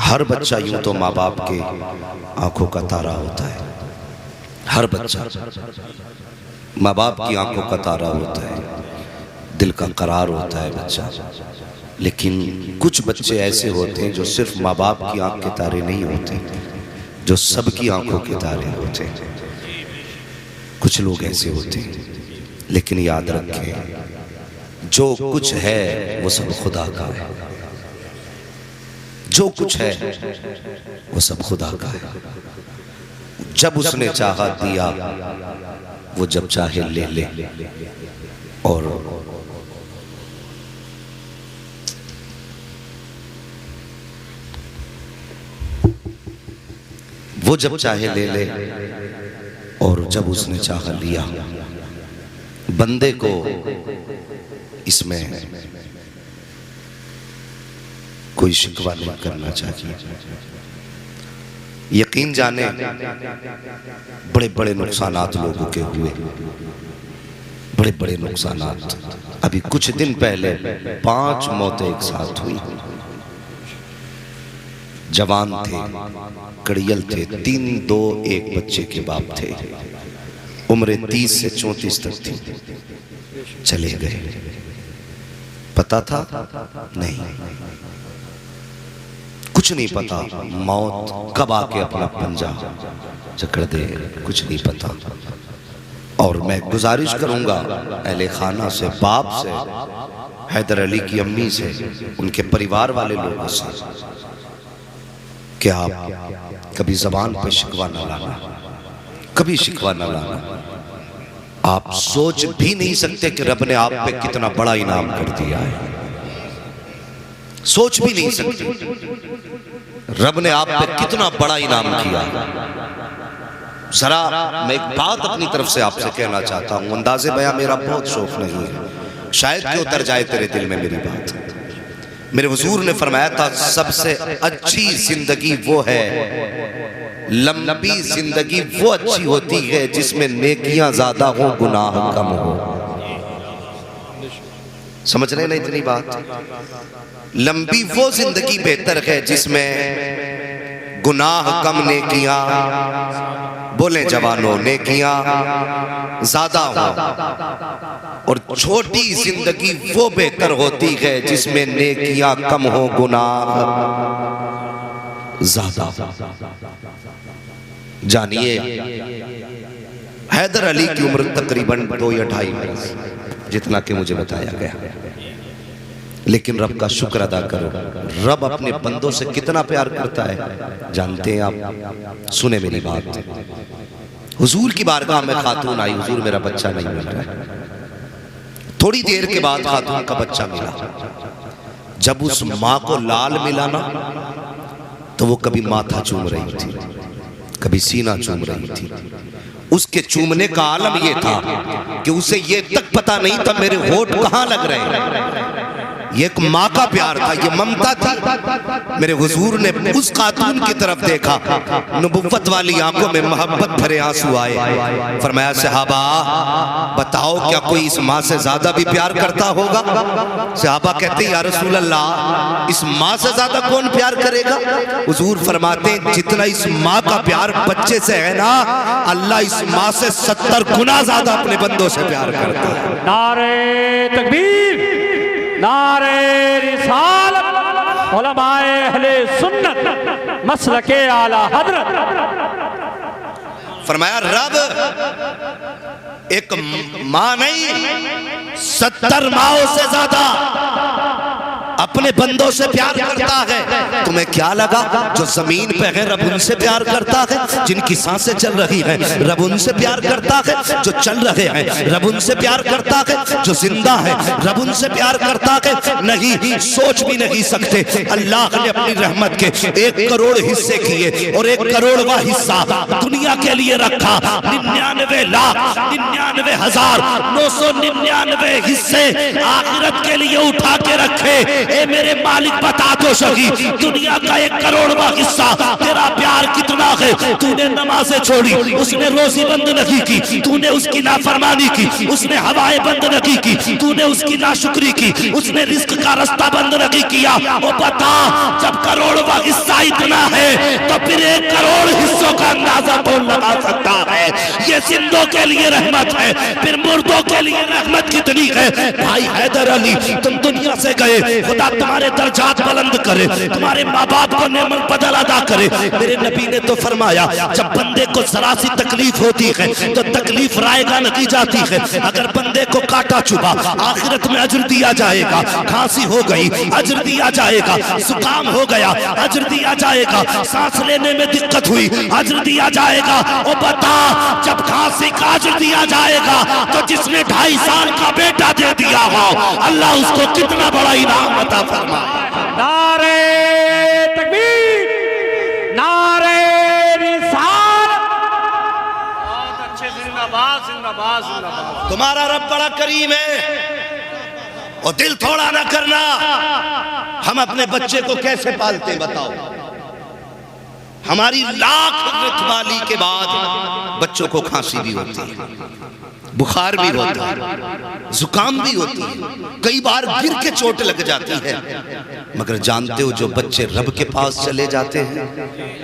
हर बच्चा यूं तो माँ बाप के आंखों का तारा होता है, हर बच्चा माँ बाप की आंखों का तारा होता है, दिल का करार होता है बच्चा। लेकिन कुछ बच्चे ऐसे होते हैं जो सिर्फ माँ बाप की आंख के तारे नहीं होते, जो सबकी आंखों के तारे होते हैं। कुछ लोग ऐसे होते हैं, लेकिन याद रखें जो कुछ है वो सब खुदा का है, जो कुछ है वो सब खुदा का है। जब उसने चाहा दिया, वो जब चाहे ले ले। और वो जब चाहे ले ले, और जब उसने चाहा लिया। बंदे को इसमें कोई शिकवा नहीं करना चाहिए। यकीन जाने बड़े बड़े नुकसानात लोगों के हुए, बड़े बड़े नुकसानात। अभी कुछ दिन पहले 5 मौतें एक साथ हुई। जवान थे, कड़ियल थे, 3, 2, 1 बच्चे के बाप थे। उम्र 30 से 34 तक थी, चले गए। पता था? नहीं, कुछ नहीं पता। मौत कब आके अपना पंजा जकड़ दे, कुछ नहीं पता। और मैं गुजारिश करूंगा अहले खाना से, बाप से, हैदर अली की अम्मी से, उनके परिवार वाले लोगों से कि आप कभी जबान पे शिकवा न लाना, कभी शिकवा न लाना। आप सोच भी नहीं सकते कि रब ने आप पे कितना बड़ा इनाम कर दिया है, सोच भी नहीं सकते रब ने आप पे कितना बड़ा इनाम किया। जरा मैं एक बात अपनी तरफ से आपसे कहना चाहता हूं, अंदाज़े बयां मेरा बहुत शौक नहीं है, शायद कि उतर जाए तेरे दिल में मेरी बात। मेरे हुजूर ने फरमाया था सबसे अच्छी जिंदगी वो है, लंबी जिंदगी वो अच्छी होती है जिसमें नेकियां ज्यादा हो, गुनाह कम हो। समझ रहे ना इतनी बात? लंबी वो जिंदगी बेहतर है जिसमें गुनाह कम, नेकियां, बोले जवानों, नेकियां ज्यादा हो। और छोटी जिंदगी वो बेहतर होती है जिसमें नेकियां कम हो, गुनाह ज्यादा। जानिए हैदर अली की उम्र तकरीबन 2 या 2.5 वर्ष, जितना कि मुझे बताया गया। लेकिन रब का शुक्र अदा करो, रब अपने बंदों से कितना प्यार करता है जानते हैं आप? सुने मेरी बात। हुजूर की बारगाह में खातून आई, हुजूर मेरा बच्चा नहीं मिल रहा है। थोड़ी देर के बाद खातून का बच्चा मिला। जब उस माँ को लाल मिला ना, तो वो कभी माथा चूम रही थी, कभी सीना चूम रही थी। उसके चूमने का आलम ये था कि उसे ये तक पता नहीं था मेरे होठ कहां लग रहे हैं। ये एक माँ का प्यार था, ये ममता थी। मेरे हुजूर ने उस खातून की तरफ देखा, नबुव्वत वाली आंखों में मोहब्बत भरे आंसू आए। फरमाया सहाबा बताओ क्या कोई इस माँ से ज्यादा भी प्यार करता होगा? सहाबा कहते या रसूल अल्लाह, इस माँ से ज्यादा कौन प्यार करेगा? हुजूर फरमाते हैं जितना इस माँ का प्यार बच्चे से है ना, अल्लाह इस माँ से 70 गुना ज्यादा अपने बंदों से प्यार करता है। नारे तकबीर, नारे रिसालत, उलमाए अहले सुन्नत, मसलके आला हजरत। फरमाया रब एक माँ नहीं, 70 माओं से ज्यादा अपने बंदों से प्यार करता है। तुम्हें क्या लगा जो जमीन पे है रब उनसे प्यार करता है, जिनकी सांसें चल रही हैं रब उनसे प्यार करता है, जो चल रहे हैं रब उनसे प्यार करता है, जो जिंदा है रब उनसे प्यार करता है? नहीं, सोच भी नहीं सकते। अल्लाह ने अपनी रहमत के 1 करोड़ हिस्से किए और 1 करोड़वां हिस्सा दुनिया के लिए रखा। 99,99,999 हिस्से आखिरत के लिए उठा के रखे। ए मेरे मालिक बता तो सही, दुनिया का 1 करोड़वां हिस्सा तेरा प्यार कितना है? तूने नमाजें छोड़ी, उसने रोजी बंद नहीं की, तूने उसकी नाफरमानी की, उसने हवाएं बंद नहीं की, तूने उसकी नाशुक्री की, उसने रिस्क का रास्ता बंद नहीं किया। वो बता जब करोड़वां हिस्सा इतना है तो फिर 1 करोड़ हिस्सों का अंदाजा कौन लगा सकता है। ये जिंदों के लिए रहमत है, फिर मुर्दों के लिए रहमत कितनी है। भाई हैदर अली, तुम दुनिया से गए, खुदा तुम्हारे दर्जात बुलंद करे, तुम्हारे माँ बाप को नेमत बदल अदा करे। मेरे नबी ने तो फरमाया, जब बंदे को जरा सी तकलीफ होती है तो तकलीफ रायगा लगी जाती है। अगर बंदे को काटा चुभा, आखिरत में अजर दिया जाएगा। खांसी हो गई, अजर दिया जाएगा। जुकाम हो गया, अजर दिया जाएगा। सांस लेने में दिक्कत हुई, अजर दिया जाएगा। और बता, जब खांसी का अजर दिया जाएगा तो जिसने 2.5 साल का बेटा दे दिया हो, अल्लाह उसको कितना बड़ा इनाम अता फरमाए। नारे तकबीर, नारे रिसालत। बहुत अच्छे, जिंदाबाद जिंदाबाद जिंदाबाद। तुम्हारा रब बड़ा करीम है और दिल थोड़ा ना करना। हम अपने बच्चे को कैसे पालते हैं बताओ। हमारी लाख रखवाली के बाद बच्चों को खांसी भी होती है, बुखार भी होता है, जुकाम भी होती है, कई बार गिर के चोट लग जाती है। मगर जानते हो जो बच्चे रब के पास चले जाते हैं,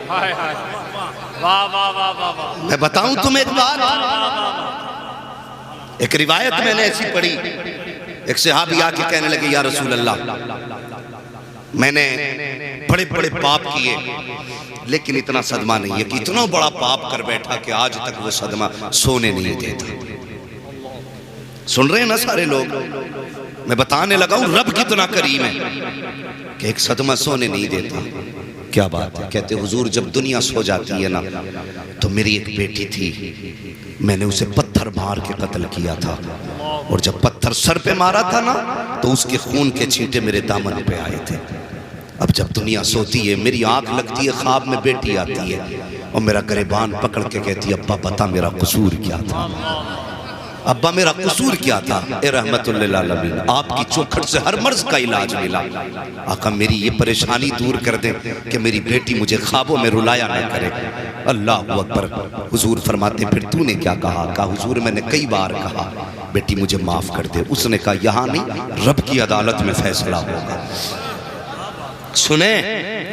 हाय हाय, वाह वाह वाह वाह वाह। मैं बताऊं तुम्हें एक बात, एक रिवायत मैंने ऐसी पढ़ी। एक सहाबी आके कहने लगे, या रसूल अल्लाह, मैंने बड़े बड़े पाप किए लेकिन इतना सदमा नहीं है कि इतना बड़ा पाप कर बैठा कि आज तक वो सदमा सोने नहीं देता। सुन रहे हैं ना सारे लोग, मैं बताने लगा हूं रब कितना करीम है कि एक सदमा सोने नहीं देता। क्या बात है। कहते हुजूर, जब दुनिया सो जाती है ना तो मेरी एक बेटी थी, मैंने उसे पत्थर मार के कत्ल किया था, और जब पत्थर सर पे मारा था ना तो उसके खून के छींटे मेरे दामन पे आए थे। अब जब दुनिया सोती है, मेरी आंख लगती है, ख्वाब में बेटी आती है और मेरा गिरबान पकड़ के कहती है, अब्बा बता मेरा कसूर क्या था, अब्बा मेरा कसूर क्या था। ए रहमतुल लिल आलमीन, आपकी चौखट से हर मर्ज का इलाज मिला। आका मेरी ये परेशानी दूर कर दे कि मेरी बेटी मुझे ख्वाबों में रुलाया ना करे। अल्लाह अकबर। हुजूर फरमाते, फिर तूने क्या कहा? कहा हुजूर मैंने कई बार कहा बेटी मुझे माफ कर दे। उसने कहा यहाँ नहीं, रब की अदालत में फैसला होगा। सुने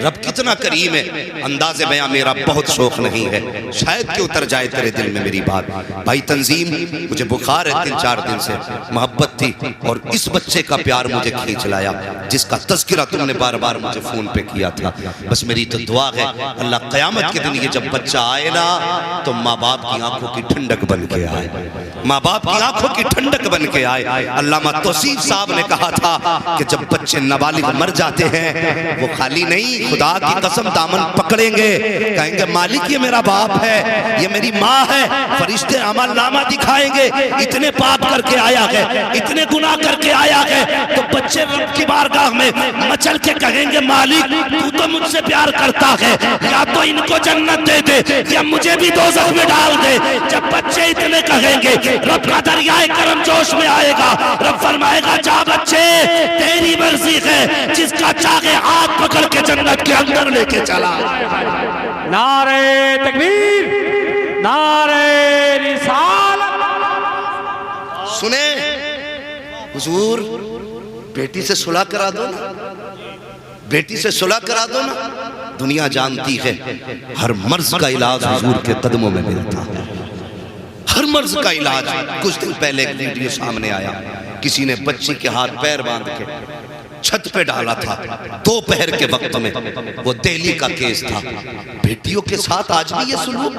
रब कितना करीम है। अंदाज़े बयां मेरा बहुत शौक नहीं है, शायद कि उतर जाए तेरे दिल में मेरी बात। भाई तंजीम, मुझे बुखार है 3-4 दिन से, मोहब्बत थी और इस बच्चे का प्यार मुझे खींच लाया जिसका तज़किरा तुमने बार बार मुझे फोन पे किया था। बस मेरी तो दुआ है अल्लाह क़यामत के दिन ये जब बच्चा आए ना तो माँ बाप की आंखों की ठंडक बन के आए, माँ बाप की आंखों की ठंडक बन के आए। अल्लामा तौसीफ साहब ने कहा था कि जब बच्चे नाबालिग मर जाते हैं वो खाली नहीं, खुदा की कसम दामन पकड़ेंगे, कहेंगे मालिक ये मेरा बाप है, ये मेरी माँ है। फरिश्ते अमल नामा दिखाएंगे, इतने पाप करके आया है, इतने गुनाह करके आया है। तो बच्चे रब की बारगाह में मचल के कहेंगे, मालिक तू तो मुझसे प्यार करता है, या तो इनको जन्नत दे दे या मुझे भी दोज़ख में डाल दे। जब बच्चे इतने कहेंगे रब का दरियाए करम जोश में आएगा। रब फरमाएगा, जा बच्चे तेरी मर्जी है, जिसका चाहे हाथ पकड़ के जन्नत के अंदर लेके चला। नारे तकबीर, नारे रिसालत। सुने हुजूर, बेटी से सुलह करा दो ना, बेटी से सुलह करा दो ना। दुनिया जानती है हर मर्ज का इलाज हुजूर के कदमों में मिलता है, हर मर्ज का इलाज। कुछ दिन पहले एक वीडियो सामने आया, किसी ने बच्ची के हाथ पैर बांध के छत पे डाला था दोपहर के वक्त में। वो दिल्ली का केस था। बेटियों के साथ आज भी ये सुलूक,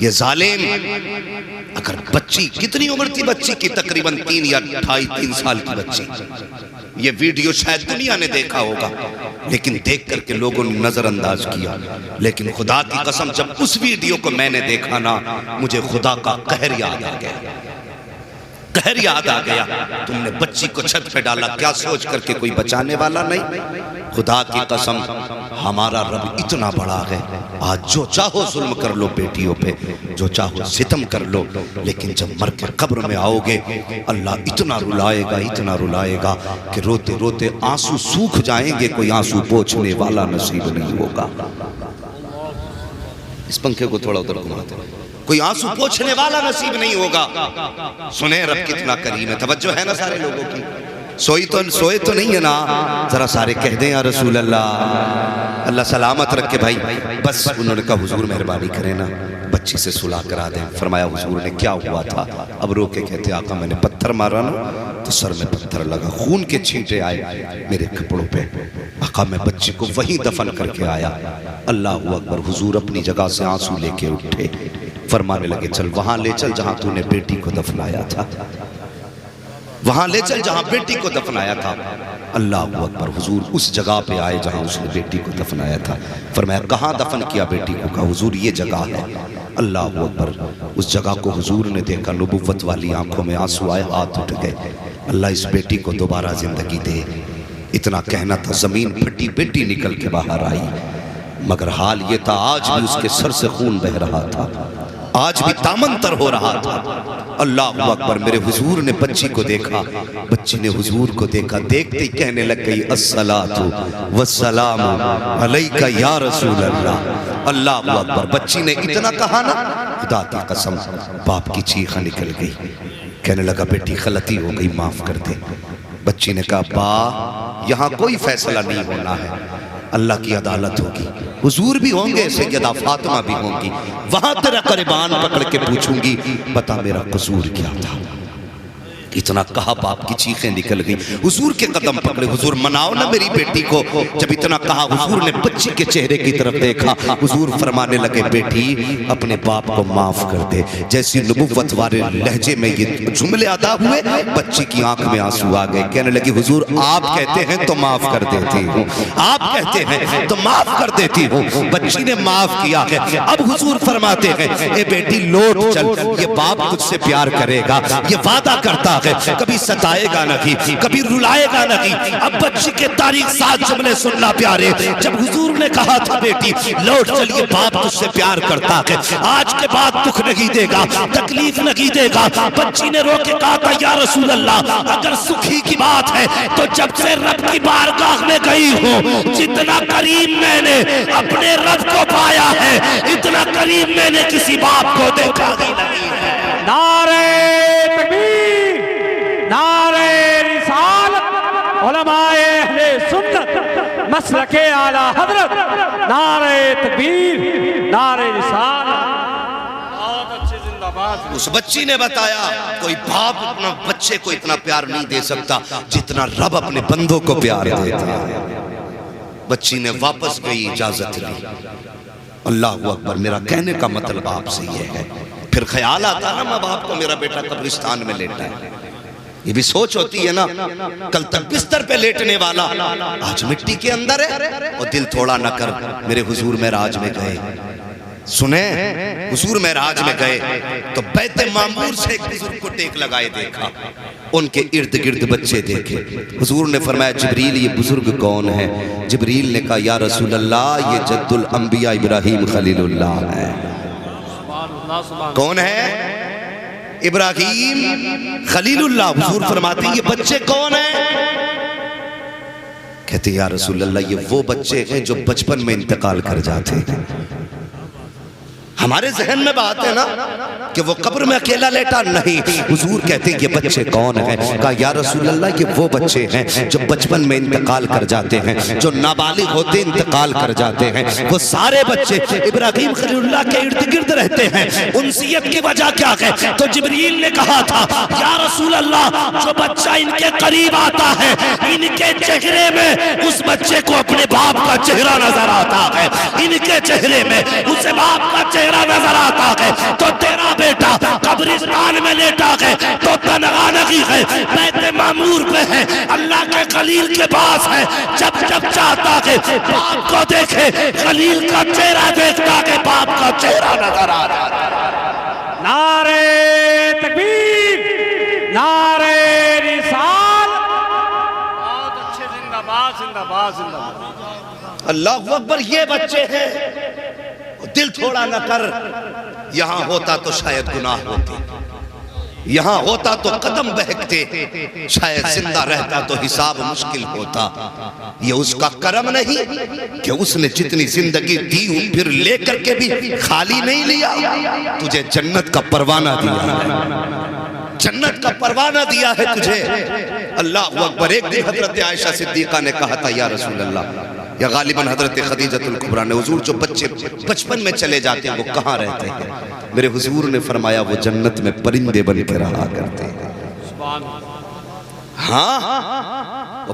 ये जालिम। अगर बच्ची, कितनी उम्र थी बच्ची की? तकरीबन 3 या 2.5-3 साल की बच्ची। ये वीडियो शायद दुनिया ने देखा होगा, लेकिन देख करके लोगों ने नजरअंदाज किया। लेकिन खुदा की कसम, जब उस वीडियो को मैंने देखा ना, मुझे खुदा का कहर याद आ गया, कहर याद आ गया। तुमने बच्ची को छत पे डाला, क्या सोच करके कोई बचाने वाला नहीं। खुदा की कसम, हमारा रब इतना बड़ा है। आज जो चाहो जुल्म कर लो बेटियों पे, जो चाहो सितम कर लो, लेकिन जब मर के कब्र में आओगे अल्लाह इतना रुलाएगा, इतना रुलाएगा कि रोते रोते आंसू सूख जाएंगे, कोई आंसू पोंछने वाला नसीब नहीं होगा। इस पंखे को थोड़ा उधर घुमाते, कोई आंसू पोंछने वाला नसीब नहीं होगा। सुने रब कितना करीम है। तवज्जो है ना सारे लोगों की? सोए तो नहीं है ना? जरा सारे कह दें या रसूल अल्लाह, अल्लाह सलामत रखे भाई। बस उन्होंने कहा हुजूर मेहरबानी करें ना, बच्ची से सुलह करा दें। फरमाया हुजूर ने क्या हुआ था? अब रो के कहते आका मैंने पत्थर मारा ना तो सर में पत्थर लगा, खून के छींटे आए मेरे कपड़ों पे। आका मैं बच्ची को वहीं दफन करके आया। अल्लाह अकबर। हुजूर अपनी जगह से आंसू लेके उठे, फरमाने लगे चल वहां ले चल जहां तूने बेटी को दफनाया था, वहां ले चल जहां बेटी को दफनाया था। अल्लाह अकबर। हुजूर उस जगह पे आए जहां उसने बेटी को दफनाया था। फरमाया कहाँ दफन किया बेटी को? कहा हुजूर ये जगह है। अल्लाह अकबर। उस जगह को हुजूर ने देखा, नबुव्वत वाली आंखों में आंसू आए, हाथ उठ गए। अल्लाह इस बेटी को दोबारा जिंदगी दे। इतना कहना था, जमीन फटी, बेटी निकल के बाहर आई। मगर हाल ये था आज भी उसके सर से खून बह रहा था, आज भी दामन तर हो रहा था। अल्लाह अकबर। मेरे हुजूर ने बच्ची को देखा, बच्ची ने हुजूर को देखा, देखते ही कहने लग गई अस्सलातु वस्सलामु अलैका या रसूल अल्लाह। अल्लाह अकबर। बच्ची ने इतना कहा ना, खुदा की कसम बाप की चीख निकल गई। कहने लगा बेटी गलती हो गई, माफ कर दे। बच्ची ने कहा बा यहाँ कोई फैसला नहीं होना है, अल्लाह की अदालत होगी, हुजूर भी होंगे, सैयदा फातिमा भी होंगी, वहां तेरा कुर्बान पकड़ के पूछूंगी बता मेरा कसूर क्या था। इतना कहा बाप की चीखें निकल गई। हुजूर के कदम पकड़े, हुजूर मनाओ ना मेरी बेटी को। जब इतना कहा हुजूर ने बच्ची के चेहरे की तरफ देखा, हुजूर फरमाने लगे बेटी अपने बाप को माफ कर दे। जैसी नबुव्वत वाले लहजे में ये जुमले अदा हुए, बच्ची की आंख में आंसू आ गए। कहने लगी हुजूर आप कहते हैं तो माफ कर देती हूँ, आप कहते हैं तो माफ कर देती हूँ। बच्ची ने माफ किया है। अब हुजूर फरमाते हैं ए बेटी लौट चल, ये बाप तुझसे प्यार करेगा, ये वादा करता, कभी सताएगा नहीं, कभी रुलाएगा नहीं। अब बच्ची के तारीख 7 जुमले सुनना प्यारे। जब हुजूर ने कहा था बेटी लौट चलिए, बाप तुझसे प्यार करता है, आज के बाद दुख नहीं देगा, तकलीफ नहीं देगा। बच्ची ने रो के कहा था या रसूल अल्लाह अगर सुखी की बात है तो जब से रब की बारगाह में गई हूँ, जितना करीब मैंने अपने रब को पाया है, इतना करीब मैंने किसी बाप को देखा ही नहीं है। नारे तकबीर, नारे रिसालत, उलमाए अहले सुन्नत, मसलके आला हजरत, नारे तकबीर, नारे रिसालत। बहुत अच्छे जिंदाबाद। उस बच्ची ने बताया कोई बाप अपना बच्चे को इतना प्यार नहीं दे सकता जितना रब अपने बंदों को प्यार देता है। बच्ची ने वापस गई, इजाजत ली। अल्लाह अकबर। मेरा कहने का मतलब आपसे ये है, फिर ख्याल आता ना माँ बाप को मेरा बेटा कब्रिस्तान में लेटा है, ये भी सोच होती है ना। कल तक बिस्तर पे लेटने वाला आज मिट्टी के अंदर है। और दिल थोड़ा न कर, मेरे हुजूर मेराज में गए, सुने हुजूर मेराज में गए तो बैते मामूर से एक बुजुर्ग को टेक लगाए देखा, उनके इर्द गिर्द बच्चे देखे। हुजूर ने फरमाया जिब्रील ये बुजुर्ग कौन है? जिब्रील ने कहा या रसूल अल्लाह ये जद्दुल अंबिया इब्राहिम खलीलुल्लाह है। कौन है? इब्राहिम खलीलुल्लाह। हुजूर फरमाते ये बच्चे कौन है? कहते या रसूल अल्लाह ये वो बच्चे हैं जो बचपन में इंतकाल कर जाते हैं। हमारे जहन में बात है ना कि वो कब्र में अकेला लेटा, नहीं। हुजूर कहते हैं ये बच्चे कौन हैं? कहा या रसूल अल्लाह ये वो बच्चे हैं जो बचपन में इंतकाल कर जाते हैं, जो नाबालिग होते इंतकाल कर जाते हैं। वो सारे बच्चे इब्राहिम खलीलुल्लाह के इर्द गिर्द रहते हैं। उनसियत की वजह क्या है? तो जिब्रील ने कहा था या रसूल अल्लाह जो बच्चा इनके करीब आता है, इनके चेहरे में उस बच्चे को अपने बाप का चेहरा नजर आता है, इनके चेहरे में उस बाप का चेहरा नजर आता है। तो तेरा बेटा कब्रिस्तान में लेटा है तो तनहा नहीं है, बैते मामूर पे है, अल्लाह के खलील के पास है। जब जब चाहता है बाप को देखे, खलील का चेहरा देखता है, बाप का चेहरा नजर आ रहा है। नारे तकबीर, नारे रिसालत। बहुत अच्छे जिंदाबाद, जिंदाबाद, जिंदाबाद। अल्लाह अकबर। ये बच्चे हैं, दिल थोड़ा न कर। यहां होता तो शायद गुनाह होते, यहां होता तो कदम बहकते, शायद जिंदा रहता तो हिसाब मुश्किल होता। ये उसका करम नहीं कि उसने जितनी जिंदगी दी फिर लेकर के भी खाली नहीं लिया, तुझे जन्नत का परवाना दिया। जन्नत का परवाना दिया है तुझे। अल्लाह अकबर। एक दिन हजरत आयशा सिद्दीका ने कहा था, या रसूल अल्लाह, या गालिबन हजरत खदीजतुल कुबरा ने, हुजूर जो बच्चे बचपन में चले जाते हैं वो कहाँ रहते हैं? मेरे हुजूर ने फरमाया वो जन्नत में परिंदे बन के रहा करते हैं। हाँ,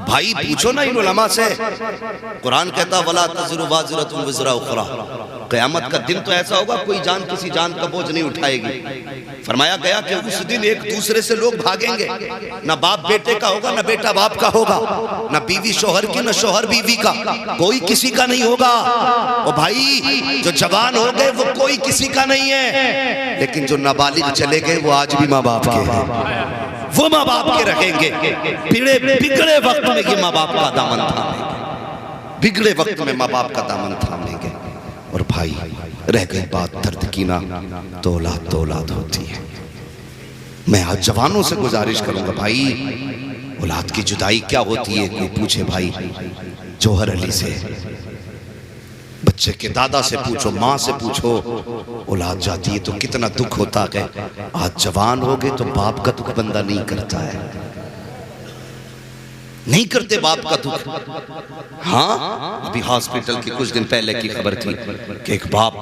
भाई पूछो ना इन उलमा से। कुरान कहता वला तज़रु वाज़िरतुन विज़रा उख़रा। क़यामत का दिन तो ऐसा होगा कोई जान किसी जान का बोझ नहीं उठाएगी। फरमाया गया कि उस दिन एक दूसरे से लोग भागेंगे, ना बाप बेटे का होगा, ना बेटा बाप का होगा, ना बीवी शोहर की, ना शोहर बीवी का, कोई किसी का नहीं होगा। और भाई जो जवान हो गए वो कोई किसी का नहीं है, लेकिन जो नाबालिग चले गए वो आज भी माँ बाप के हैं। वो माँ बाप के रहेंगे। बिगड़े वक्त में ये माँ बाप का दामन थामेंगे, बिगड़े वक्त में माँ बाप का दामन थामेंगे। और भाई रह गई बात दर्द की ना, तो औलाद होती है। मैं आज जवानों से गुजारिश करूंगा, भाई औलाद की जुदाई क्या होती है? कोई पूछे भाई जौहर अली से, बच्चे के दादा से पूछो, माँ से पूछो, औलाद जाती है तो कितना दुख होता है। आज जवान हो गए तो बाप का दुख बंदा नहीं करता है, नहीं करते बाप का दुख। हाँ, अभी हॉस्पिटल की कुछ दिन पहले की खबर थी कि एक बाप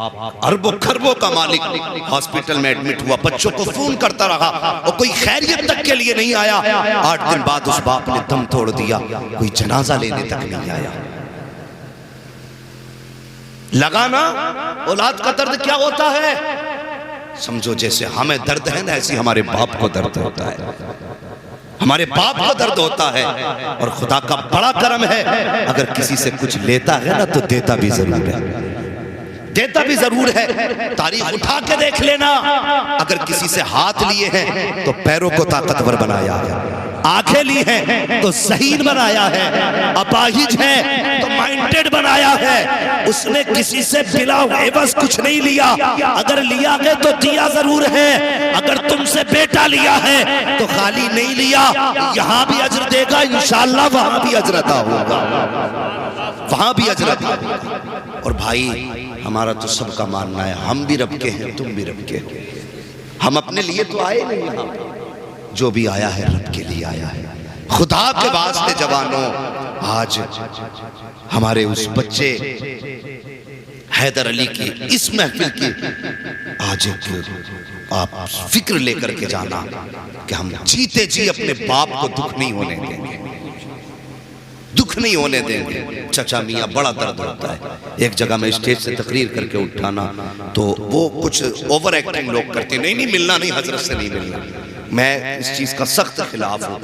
अरबों खरबों का मालिक हॉस्पिटल में एडमिट हुआ, बच्चों को फोन करता रहा और कोई खैरियत तक के लिए नहीं आया। 8 दिन बाद उस बाप ने दम तोड़ दिया, कोई जनाजा लेने तक नहीं आया। लगा ना औलाद का दर्द क्या होता है? समझो जैसे हमें दर्द है ना, ऐसी हमारे बाप को दर्द होता है, हमारे बाप को दर्द होता है। और खुदा का बड़ा करम है, अगर किसी से कुछ लेता है ना तो देता भी जरूर है, देता भी जरूर है। तारीख उठा के देख लेना, अगर किसी से हाथ लिए हैं तो पैरों को ताकतवर बनाया है, आंखें ली हैं तो ज़हीन बनाया है, अपाहिज है तो माइंडेड बनाया है। उसने किसी से बिला एवज कुछ नहीं लिया, अगर लिया है तो दिया जरूर है। अगर तुमसे बेटा लिया है तो खाली नहीं लिया, यहाँ भी अजर देगा इंशाअल्लाह, वहां भी अजर अता होगा, वहां भी अजर अता होगा। और भाई हमारा तो सबका मानना है, हम भी रब के हैं, तुम भी रब के हो। हम अपने लिए तो आए नहीं यहाँ पे, जो भी आया है रब के लिए आया है। खुदा के वास्ते जवानों, आज हमारे उस बच्चे हैदर अली की इस महफिल की आज एक आप फिक्र लेकर के जाना कि हम जीते जी अपने बाप को दुख नहीं होने देंगे, दुख नहीं होने देंगे। चचा मियाँ बड़ा दर्द होता है। एक जगह में स्टेज से तकरीर करके उठाना तो वो कुछ ओवर एक्टिंग लोग करते, नहीं मिलना नहीं, हजरत से नहीं मिलना। मैं इस चीज का सख्त खिलाफ हूँ।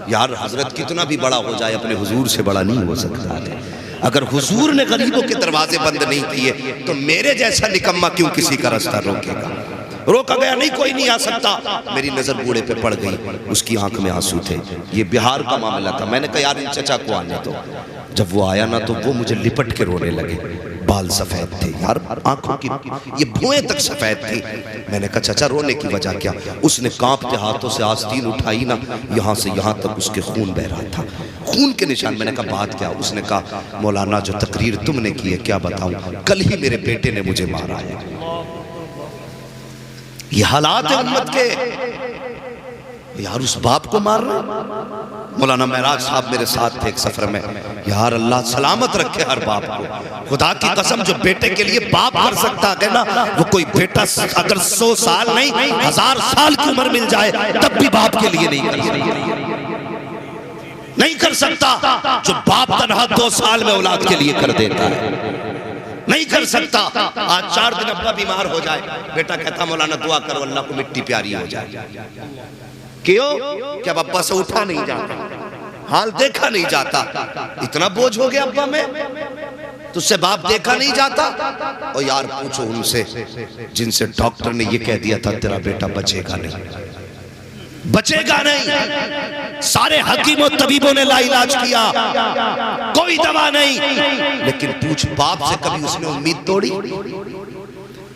यार हजरत कितना भी बड़ा हो जाए अपने हुजूर से बड़ा नहीं हो सकता है। अगर हुजूर ने गरीबों के दरवाजे बंद नहीं किए तो मेरे जैसा निकम्मा क्यों किसी का रास्ता रोकेगा? रोका गया नहीं, कोई नहीं आ सकता। मेरी नजर बूढ़े पे पड़ गई, उसकी आंख में आंसू थे। ये बिहार का मामला था। मैंने कहा यार इन चचा को आने दो। जब वो आया ना तो वो मुझे लिपट के रोने लगे। बाल सफेद थे यार, आंखों की ये भुएं तक सफेद थी। मैंने कहा चाचा रोने की वजह क्या? उसने कांपते हाथों से आस्तीन उठाई ना, यहाँ से यहाँ तक उसके खून बह रहा था, खून के निशान। मैंने कहा बात क्या? उसने कहा मौलाना जो तकरीर तुमने की है क्या बताऊं, कल ही मेरे बेटे ने मुझे मारा है। ये हालात है उम्मत के। यार उस बाप को मारना। मौलाना महराज साहब मेरे साथ थे एक सफर में। यार अल्लाह सलामत रखे हर बाप को। खुदा की कसम जो बेटे के लिए बाप कर सकता है ना, वो कोई बेटा अगर 100 साल नहीं 1000 साल की उम्र मिल जाए तब भी बाप के लिए नहीं कर सकता, नहीं कर सकता। जो बाप तनहा 2 साल में औलाद के लिए कर देता है, नहीं कर सकता। आज 4 दिन अब्बा बीमार हो जाए, बेटा कहता मौलाना दुआ करो अल्लाह को मिट्टी प्यारी हो जाए। क्यों? क्या अब्बा से उठा नहीं जाता, हाल देखा नहीं जाता, इतना बोझ हो गया अब्बा में, तुझसे बाप देखा नहीं जाता। और यार पूछो उनसे जिनसे डॉक्टर ने ये कह दिया था तेरा बेटा बचेगा नहीं, बचेगा नहीं। सारे हकीमों तबीबों ने लाइलाज किया, कोई दवा नहीं। लेकिन पूछ बाप से कभी उसने उम्मीद तोड़ी?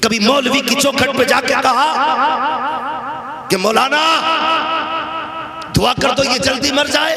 कभी मौलवी की चौखट पे जाके कहा कि मौलाना दुआ कर दो ये जल्दी मर जाए?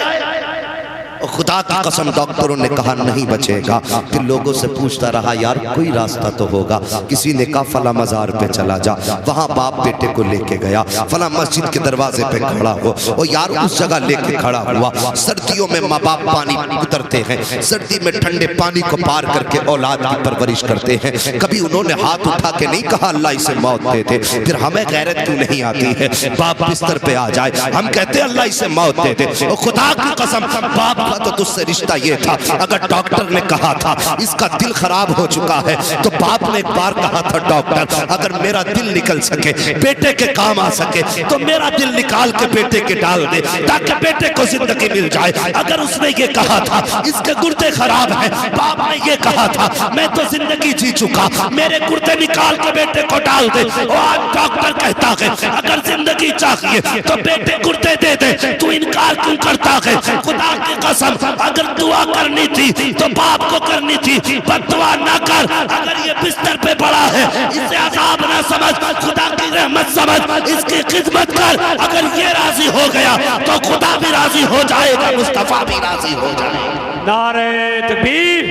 और खुदा की कसम डॉक्टरों ने कहा नहीं बचेगा। फिर लोगों से पूछता रहा यार कोई रास्ता तो होगा। किसी ने कहा फला मजार पे चला जा, वहां बाप बेटे को लेके गया। फला मस्जिद के दरवाजे पे खड़ा हो, और यार उस जगह लेके खड़ा हुआ। सर्दियों में माँ बाप पानी उतरते हैं, सर्दी में ठंडे पानी को पार करके औलाद की परवरिश करते हैं। कभी उन्होंने हाथ उठा के नहीं कहा अल्लाह इसे मौत दे दे। फिर हमें गैरत क्यों नहीं आती है, बाप बिस्तर पे आ जाए हम कहते हैं अल्लाह इसे मौत दे दे। और खुदा की कसम बाप का तो तुझसे रिश्ता ये था, अगर डॉक्टर ने कहा था इसका दिल खराब हो चुका है, तो बाप ने एक बार कहा था डॉक्टर अगर मेरा दिल निकल सके, बेटे के काम आ सके, तो मेरा दिल निकाल के बेटे के डाल दे ताकि बेटे को जिंदगी मिल जाए। अगर उसने ये कहा था इसके गुर्दे खराब हैं, बाप ने ये कहा था मैं तो जिंदगी जी चुका, मेरे गुर्दे निकाल के बेटे को डाल दे। और आज डॉक्टर कहता है अगर जिंदगी चाहिए तो बेटे गुर्दे दे दे, तू इनकार क्यों करता है? खुदा की कसम अगर दुआ करनी थी तो बाप को करनी थी, बददुआ ना कर। अगर ये बिस्तर पे पड़ा है इसे अज़ाब ना समझ, खुदा की रहमत समझ, इसकी खिदमत कर। अगर ये राजी हो गया तो खुदा भी राजी हो जाएगा, मुस्तफा भी राजी हो जाएगा। नारे तकबीर,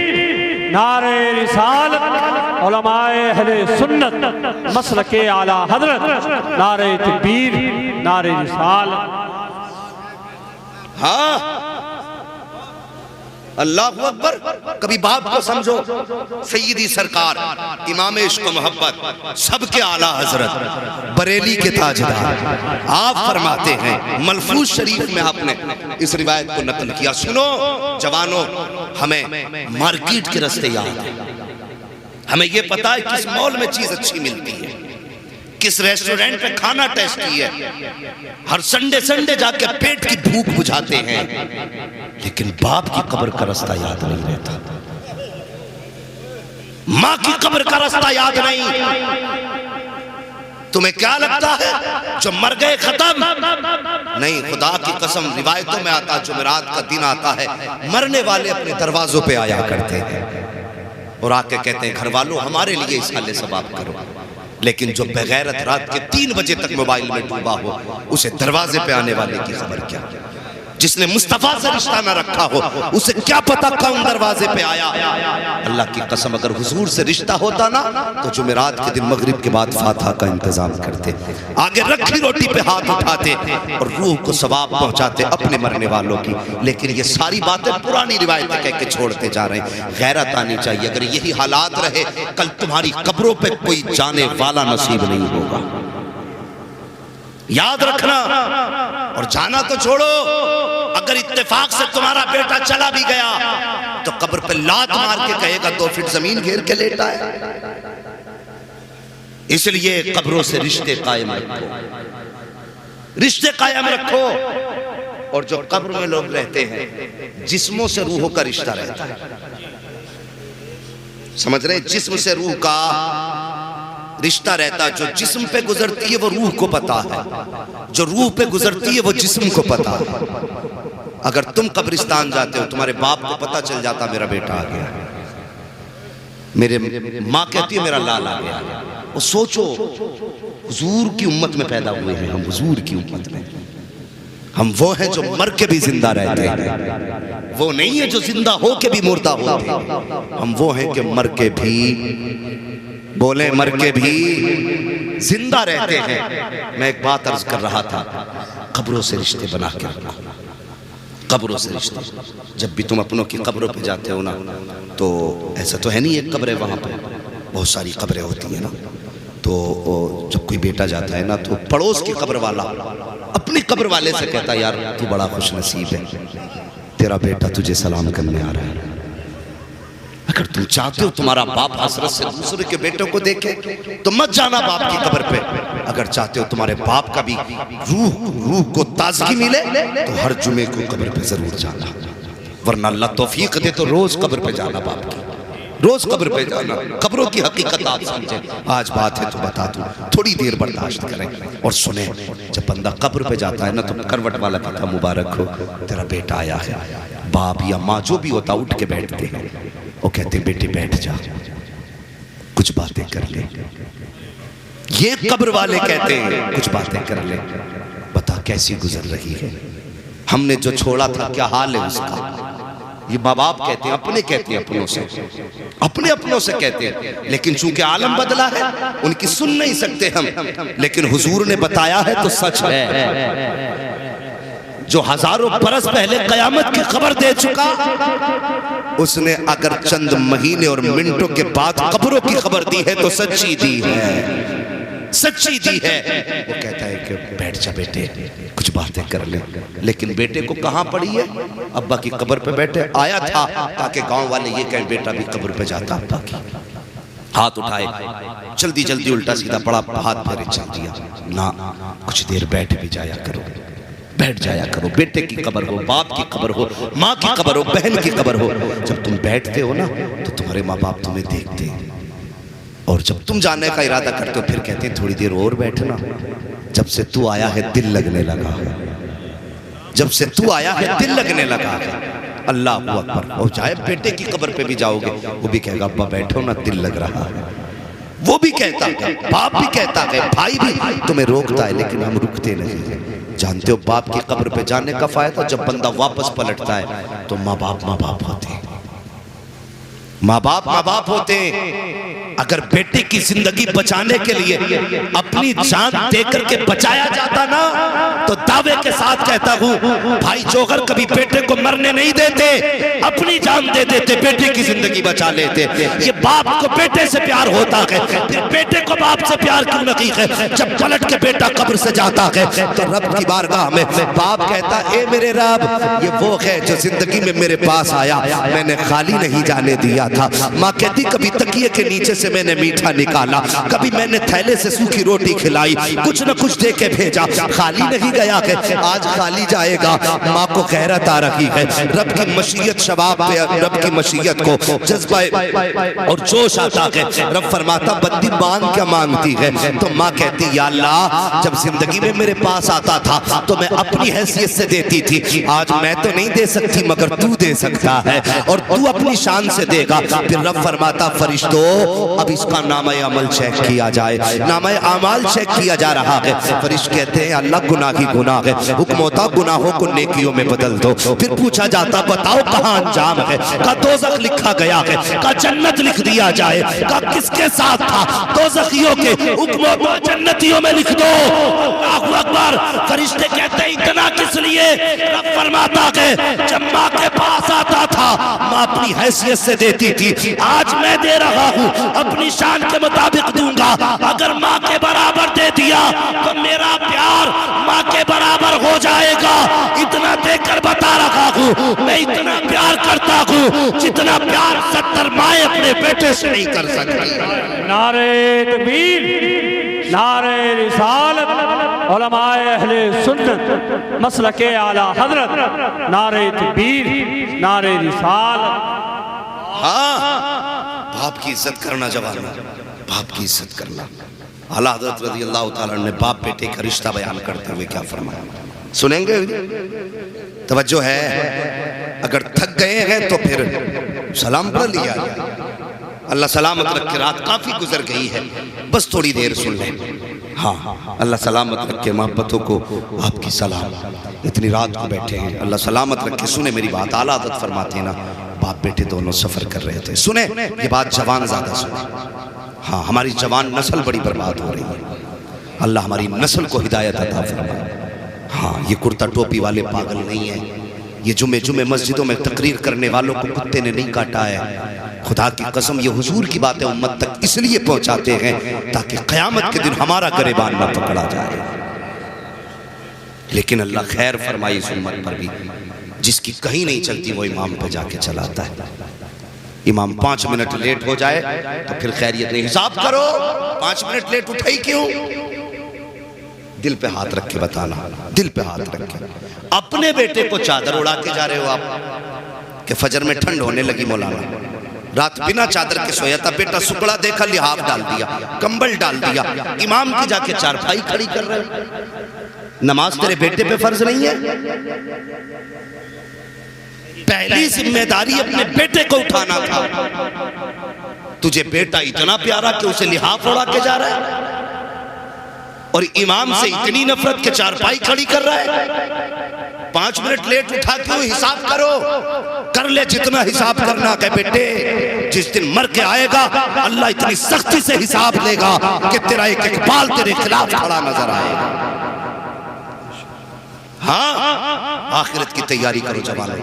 नारे रिसालत, उलमाए अहले सुन्नत मसलके आला हजरत, नारे तकबीर, नारे रिसालत। हाँ अल्लाहु अकबर। कभी बाप को समझो, सैयदी सरकार, इमाम इश्क मोहब्बत, सबके आला हजरत, बरेली के ताजदार, आप फरमाते हैं मलफूज शरीफ में आपने इस रिवायत को नकल किया। सुनो जवानों, हमें मार्केट के रास्ते याद है, हमें यह पता है किस मॉल में चीज अच्छी मिलती है, किस रेस्टोरेंट में खाना टेस्टी है, हर संडे जाके पेट की भूख बुझाते हैं, लेकिन बाप की कब्र का रास्ता याद नहीं रहता, माँ की कब्र का रास्ता याद नहीं। तुम्हें क्या लगता है जो मर गए खत्म? नहीं, खुदा की कसम रिवायतों में आता जुमेरात का दिन आता है, मरने वाले अपने दरवाजों पे आया करते हैं और आके कहते हैं घर वालों हमारे लिए इस हाले सवाब करो। लेकिन जो बगैरत रात के 3 बजे तक मोबाइल में डूबा हो, उसे दरवाजे पे आने वाले की खबर क्या? जिसने मुस्तफा से रिश्ता न रखा हो उसे क्या पता कौन दरवाजे पे आया। अल्लाह की कसम अगर हुजूर से रिश्ता होता ना तो जुमेरात के दिन मगरिब के बाद फातिहा का इंतजाम करते, आगे रखी रोटी पे हाथ उठाते और रूह को सवाब पहुंचाते अपने मरने वालों की। लेकिन ये सारी बातें पुरानी रिवायतें कह के छोड़ते जा रहे हैं। गैरत आनी चाहिए। अगर यही हालात रहे कल तुम्हारी कब्रों पे कोई जाने वाला नसीब नहीं होगा, याद रखना। और जाना तो छोड़ो, अगर इत्तेफाक से तुम्हारा बेटा चला भी गया तो कब्र पे लात मार के कहेगा 2 फीट जमीन घेर के लेटा है। इसलिए कब्रों से रिश्ते कायम रखो, रिश्ते कायम रखो। और जो कब्र में लोग रहते हैं जिस्मों से रूहों का रिश्ता रहता है, समझ रहे? जिस्म से रूह का रिश्ता रहता है। जो जिस्म पे गुजरती है वो रूह को पता है, जो रूह पे गुजरती है वो जिस्म को पता है। अगर तुम कब्रिस्तान जाते हो तुम्हारे बाप को पता चल जाता मेरा बेटा आ गया, मेरे माँ कहती है मेरा लाल आ गया। वो सोचो हुजूर की उम्मत में पैदा हुए हैं हम, हुजूर की उम्मत में हम वो हैं जो मर के भी जिंदा रहते हैं, वो नहीं है जो जिंदा हो के भी मुर्दा होते हैं। हम वो हैं कि मर के भी, बोले मर के भी जिंदा रहते हैं। मैं एक बात अर्ज कर रहा था, कब्रों से रिश्ते बना के रखो, कब्रों से रिश्ते। जब भी तुम अपनों की कब्रों पे जाते हो ना तो ऐसा तो है नहीं एक कब्र है, वहाँ पे बहुत सारी कब्रें होती हैं ना। तो जब कोई बेटा जाता है ना तो पड़ोस की कब्र वाला अपनी कब्र वाले से कहता है यार तू बड़ा खुश नसीब है, तेरा बेटा तुझे सलाम करने आ रहा है। अगर तुम चाहते हो तुम्हारा बाप हसरत से दूसरे के बेटों को देखे तो मत जाना बाप की कब्र पे। अगर चाहते हो तुम्हारे बाप का भी रूह को ताजगी मिले तो हर जुमे को कब्र पे जरूर जाना, वरना अल्लाह तौफीक दे तो रोज कब्र पे जाना बाप की, रोज कब्र पे जाना। कब्रों की हकीकत आप समझे। आज बात है तो बता दूं, थोड़ी देर बर्दाश्त करें और सुने। जब बंदा कब्र पे जाता है ना तो करवट वाला कहता मुबारक हो तेरा बेटा आया है। बाप या माँ जो भी होता उठ के बैठते हैं, वो कहते बेटे बैठ जा कुछ बातें कर ले। ये कब्र वाले कहते हैं कुछ बातें कर ले, बता कैसी गुजर रही है, हमने जो छोड़ा था क्या हाल है उसका। ये माँ बाप कहते हैं, अपने कहते हैं, अपनों से, अपने अपनों से कहते हैं। लेकिन चूंकि आलम बदला है, उनकी सुन नहीं सकते हम, लेकिन हुजूर ने बताया है तो सच है। जो हजारों बरस पहले कयामत की खबर दे चुका, उसने अगर चंद महीने और मिनटों के बाद कब्रों की खबर दी है तो सच्ची दी है, सच्ची दी है। वो कहता है कि बैठ जा बेटे, कुछ बातें कर ले। लेकिन बेटे को कहां पड़ी है? अब्बा की कब्र पे बैठे आया था ताकि गांव वाले ये कहें बेटा भी कब्र पे जाता अब्बा की। हाथ उठाए, जल्दी जल्दी उल्टा सीधा पड़ा, हाथ फेरे चल दिया। ना, कुछ देर बैठ भी जाया करो, बैठ जाया करो। बेटे की कब्र हो, बाप की कब्र हो, माँ की कब्र हो, बहन की कब्र हो, जब तुम बैठते हो ना तो तुम्हारे माँ बाप तुम्हें देखते हैं, और जब तुम जाने का इरादा करते हो फिर कहते हैं थोड़ी देर और बैठना, जब से तू आया है दिल लगने लगा है, जब से तू आया है दिल लगने लगा है। अल्लाह अकबर। और चाहे बेटे की कब्र पे भी जाओगे, वो भी कहेगा अब्बा बैठो ना, दिल लग रहा है। वो भी कहता है, बाप भी कहता है, भाई भी तुम्हें रोकता है, लेकिन हम रुकते नहीं। जानते हो बाप की कब्र पे जाने का फायदा, जब बंदा वापस पलटता है तो माँ बाप होते हैं, माँ बाप होते हैं। अगर बेटे की जिंदगी बचाने के लिए अपनी जान देकर के बचाया जाता ना, तो दावे के साथ कहता हूँ भाई जोहर कभी बेटे को मरने नहीं देते, अपनी जान दे देते, बेटे की जिंदगी बचा लेते। ये बाप को बेटे से प्यार होता है, फिर बेटे को बाप से प्यार क्यों नहीं है? जब पलट के बेटा कब्र से जाता है तो रब की बारगाह में बाप कहता ए मेरे रब, ये वो है जो जिंदगी में मेरे पास आया, मैंने खाली नहीं जाने दिया था। माँ कहती कभी तकिए के नीचे से मैंने मीठा निकाला, कभी मैंने थैले से सूखी रोटी खिलाई, कुछ न कुछ दे के भेजा, खाली नहीं गया है, आज खाली जाएगा। माँ को गैरत आ रही है, रब की मशीयत शबाब पे, रब की मशीयत को जज्बा और जोश आता है। रब फरमाता बंदी मांग क्या मांगती है? तो माँ कहती या अल्लाह, जब जिंदगी में मेरे पास आता था तो मैं अपनी हैसियत से देती थी, आज मैं तो नहीं दे सकती मगर तू दे सकता है, और तू अपनी शान से देगा। फिर रब फरमाता फरिश्तों अब इसका नामा अमल चेक किया जाए, नामा अमाल चेक किया जा रहा है। फरिश्ते कहते हैं अल्लाह गुनाह ही गुनाह है, हुक्म होता गुनाहों को नेकियों में बदल दो। फिर पूछा जाता बताओ कहाँ अंजाम है? का दोज़ख लिखा गया है, का जन्नत लिख दिया जाए, का किसके साथ था? दोज़खियों के हुक्म होता जन्नतियों में लिख दो। अल्लाहू अकबर। फरिश्ते कहते हैं इतना किस लिए? रब फरमाता है जब माँ के पास आता था माँ अपनी हैसियत से देती थी, आज मैं दे रहा हूँ अपनी शान के मुताबिक दूंगा। अगर माँ के बराबर दे दिया तो मेरा प्यार माँ के बराबर हो जाएगा। इतना देकर बता रहा हूँ मैं इतना प्यार करता हूँ जितना प्यार 70 माएं अपने बेटे से नहीं कर सकती। नारे तकबीर, नारे रिसालत, उलमाए अहले सुन्नत, मसलके आला हजरत, नारे तकबीर, नारे रिसालत। हाँ, बाप की इज्जत करना जवान, बाप की इज्जत करना। आला हज़रत रज़ी अल्लाह ताला ने बाप बेटे का रिश्ता बयान करते हुए क्या फरमाया, सुनेंगे? तवज्जो है। अगर थक गए हैं तो फिर सलाम पढ़ लिया, अल्लाह सलामत रखे। रात काफी गुजर गई है, बस थोड़ी देर सुन लें। हाँ, अल्लाह सलामत रखे मोहब्बतों को, आपकी सलाम। इतनी रात को बैठे हैं, अल्लाह सलामत रखे। सुने मेरी बात, आला हज़रत फरमाते हैं ना बाप बेटे दोनों सफर कर रहे थे। सुने ये बात, जवान ज्यादा सुने। हाँ, हमारी जवान नस्ल बड़ी बर्बाद हो रही है, अल्लाह हमारी नस्ल को हिदायत अता फरमाए। हाँ, ये कुर्ता टोपी वाले पागल नहीं है, ये जुमे जुमे मस्जिदों में तकरीर करने वालों को कुत्ते ने नहीं काटा है। खुदा की कसम ये हुजूर की बातें उम्मत तक इसलिए पहुंचाते हैं ताकि क़यामत के दिन हमारा गरेबान न पकड़ा जाए। लेकिन अल्लाह खैर फरमाई इस उम्मत पर भी, जिसकी कहीं नहीं चलती वो इमाम पे जाके चलाता है। इमाम 5 मिनट लेट हो जाए तो फिर खैरियत नहीं, हिसाब करो 5 मिनट लेट उठाई क्यों? दिल पे हाथ रख के बताना, दिल पे हाथ रख के। अपने बेटे को चादर उड़ा के जा रहे हो आप कि फजर में ठंड होने लगी, मौलाना रात बिना चादर के सोया था, बेटा सुकड़ा देखा लिहाफ डाल दिया, कंबल डाल दिया, इमाम की जाके चारपाई खड़ी कर रहे हो। नमाज तेरे बेटे पे फर्ज नहीं है? पहली जिम्मेदारी अपने बेटे को उठाना था। तुझे बेटा इतना प्यारा कि उसे लिहाफ उड़ा के जा रहा है और इमाम से इतनी नफरत के चारपाई खड़ी कर रहा है। 5 मिनट लेट उठा क्यों? हिसाब करो। कर ले जितना हिसाब करना है बेटे, जिस दिन मर के आएगा अल्लाह इतनी सख्ती से हिसाब लेगा कि तेरा एक एक बाल तेरे खिलाफ खड़ा नजर आएगा। हाँ, आखिरत की तैयारी करो जवानों,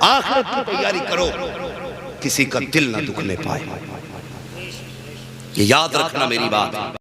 आखिरत की तैयारी करो, किसी का दिल ना दुखने पाए, ये याद रखना मेरी बात।